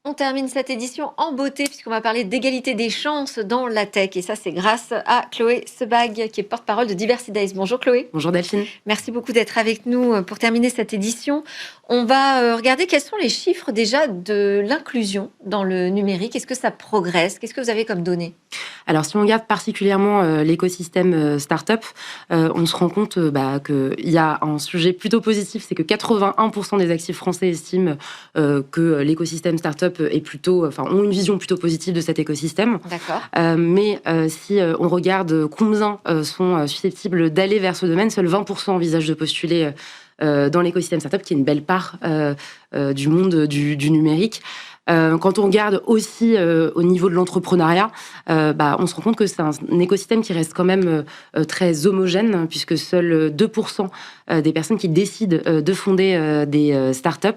On termine cette édition en beauté puisqu'on va parler d'égalité des chances dans la tech. Et ça, c'est grâce à Chloé Sebag, qui est porte-parole de Diversity Days. Bonjour Chloé. Bonjour Delphine. Merci beaucoup d'être avec nous pour terminer cette édition. On va regarder quels sont les chiffres déjà de l'inclusion dans le numérique. Est-ce que ça progresse? Qu'est-ce que vous avez comme données? Alors, si on regarde particulièrement l'écosystème start-up, on se rend compte qu'il y a un sujet plutôt positif, c'est que 81% des actifs français estiment que l'écosystème start-up est ont une vision plutôt positive de cet écosystème. D'accord. Mais si on regarde combien sont susceptibles d'aller vers ce domaine, seuls 20% envisagent de postuler dans l'écosystème start-up, qui est une belle part du monde du numérique. Quand on regarde aussi au niveau de l'entrepreneuriat, on se rend compte que c'est un écosystème qui reste quand même très homogène, puisque seuls 2% des personnes qui décident de fonder des startups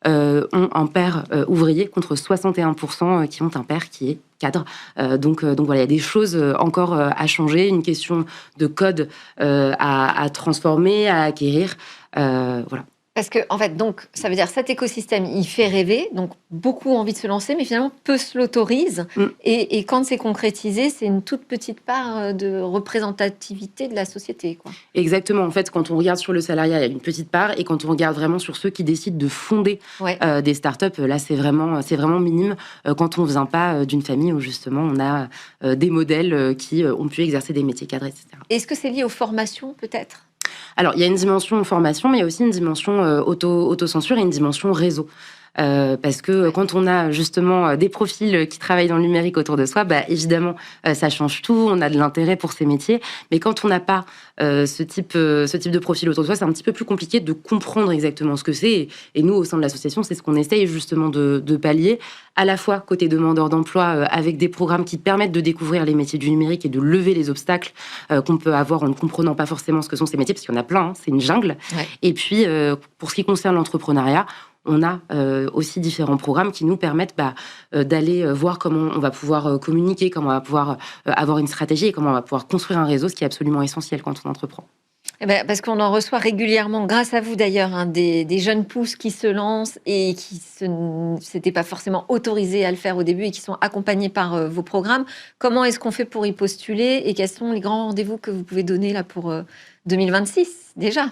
ont un père ouvrier, contre 61% qui ont un père qui est cadre. Donc voilà, il y a des choses encore à changer, une question de code à transformer, à acquérir. Voilà. Parce que, en fait, donc, ça veut dire cet écosystème, il fait rêver, donc beaucoup ont envie de se lancer, mais finalement, peu se l'autorisent. Et quand c'est concrétisé, c'est une toute petite part de représentativité de la société, quoi. Exactement. En fait, quand on regarde sur le salariat, il y a une petite part, et quand on regarde vraiment sur ceux qui décident de fonder des startups, là, c'est vraiment minime. Quand on ne vient pas d'une famille où, justement, on a des modèles qui ont pu exercer des métiers cadres, etc. Est-ce que c'est lié aux formations, peut-être ? Alors, il y a une dimension formation, mais il y a aussi une dimension autocensure et une dimension réseau. Parce que quand on a justement des profils qui travaillent dans le numérique autour de soi, évidemment, ça change tout, on a de l'intérêt pour ces métiers. Mais quand on n'a pas ce type de profil autour de soi, c'est un petit peu plus compliqué de comprendre exactement ce que c'est. Et nous, au sein de l'association, c'est ce qu'on essaye justement de pallier, à la fois côté demandeurs d'emploi, avec des programmes qui permettent de découvrir les métiers du numérique et de lever les obstacles qu'on peut avoir en ne comprenant pas forcément ce que sont ces métiers, parce qu'il y en a plein, c'est une jungle. Ouais. Et puis, pour ce qui concerne l'entrepreneuriat, on a aussi différents programmes qui nous permettent d'aller voir comment on va pouvoir communiquer, comment on va pouvoir avoir une stratégie et comment on va pouvoir construire un réseau, ce qui est absolument essentiel quand on entreprend. Parce qu'on en reçoit régulièrement, grâce à vous d'ailleurs, des jeunes pousses qui se lancent et qui s'étaient pas forcément autorisés à le faire au début et qui sont accompagnés par vos programmes. Comment est-ce qu'on fait pour y postuler et quels sont les grands rendez-vous que vous pouvez donner là pour 2026 déjà?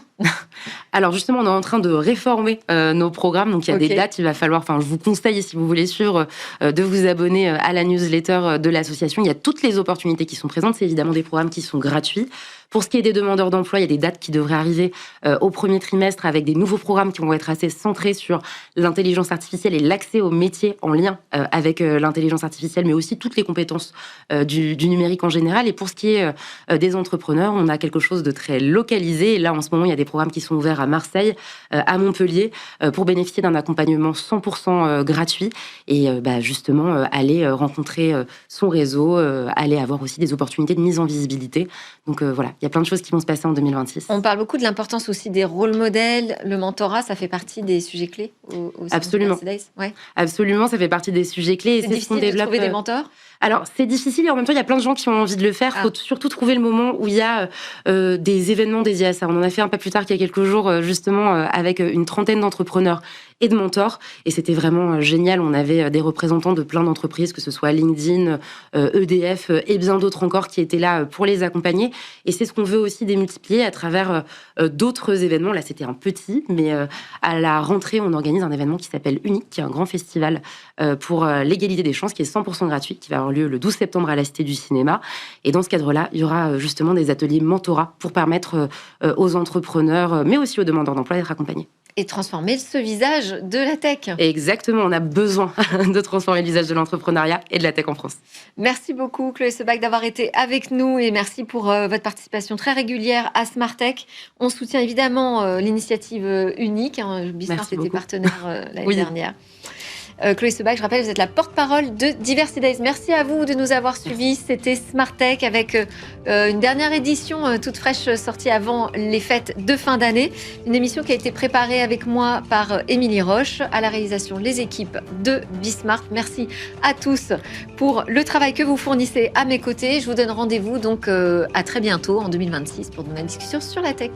Alors justement, on est en train de réformer nos programmes, donc il y a des dates, il va falloir, je vous conseille, si vous voulez suivre, de vous abonner à la newsletter de l'association. Il y a toutes les opportunités qui sont présentes, c'est évidemment des programmes qui sont gratuits. Pour ce qui est des demandeurs d'emploi, il y a des dates qui devraient arriver au premier trimestre avec des nouveaux programmes qui vont être assez centrés sur l'intelligence artificielle et l'accès aux métiers en lien avec l'intelligence artificielle, mais aussi toutes les compétences du numérique en général. Et pour ce qui est des entrepreneurs, on a quelque chose de très localisé. Et là, en ce moment, il y a des programmes qui sont ouverts à Marseille, à Montpellier, pour bénéficier d'un accompagnement 100% gratuit et justement aller rencontrer son réseau, aller avoir aussi des opportunités de mise en visibilité. Donc voilà, il y a plein de choses qui vont se passer en 2026. On parle beaucoup de l'importance aussi des rôles modèles. Le mentorat, ça fait partie des sujets clés au Absolument. Ouais. Absolument, ça fait partie des sujets clés. Et c'est difficile de trouver des mentors? Alors, c'est difficile et en même temps, il y a plein de gens qui ont envie de le faire. Il faut surtout trouver le moment où il y a des événements dédiés à ça. On en a fait un pas plus tard qu'il y a quelques jours, justement, avec une trentaine d'entrepreneurs et de mentors. Et c'était vraiment génial. On avait des représentants de plein d'entreprises, que ce soit LinkedIn, EDF et bien d'autres encore qui étaient là pour les accompagner. Et c'est ce qu'on veut aussi démultiplier à travers d'autres événements. Là, c'était un petit, mais à la rentrée, on organise un événement qui s'appelle Unique, qui est un grand festival pour l'égalité des chances, qui est 100% gratuit, qui va avoir lieu le 12 septembre à la Cité du Cinéma. Et dans ce cadre-là, il y aura justement des ateliers mentorat pour permettre aux entrepreneurs, mais aussi aux demandeurs d'emploi, d'être accompagnés. Et transformer ce visage de la tech. Exactement, on a besoin de transformer le visage de l'entrepreneuriat et de la tech en France. Merci beaucoup Chloé Sebag d'avoir été avec nous et merci pour votre participation très régulière à Smart Tech. On soutient évidemment l'initiative Unique. Bismart était partenaire l'année dernière. Chloé Sebag, je rappelle, vous êtes la porte-parole de Diversity Days. Merci à vous de nous avoir suivis. C'était Smart Tech avec une dernière édition toute fraîche sortie avant les fêtes de fin d'année. Une émission qui a été préparée avec moi par Émilie Roche, à la réalisation les équipes de Bismart. Merci à tous pour le travail que vous fournissez à mes côtés. Je vous donne rendez-vous donc à très bientôt en 2026 pour de nouvelles discussions sur la tech.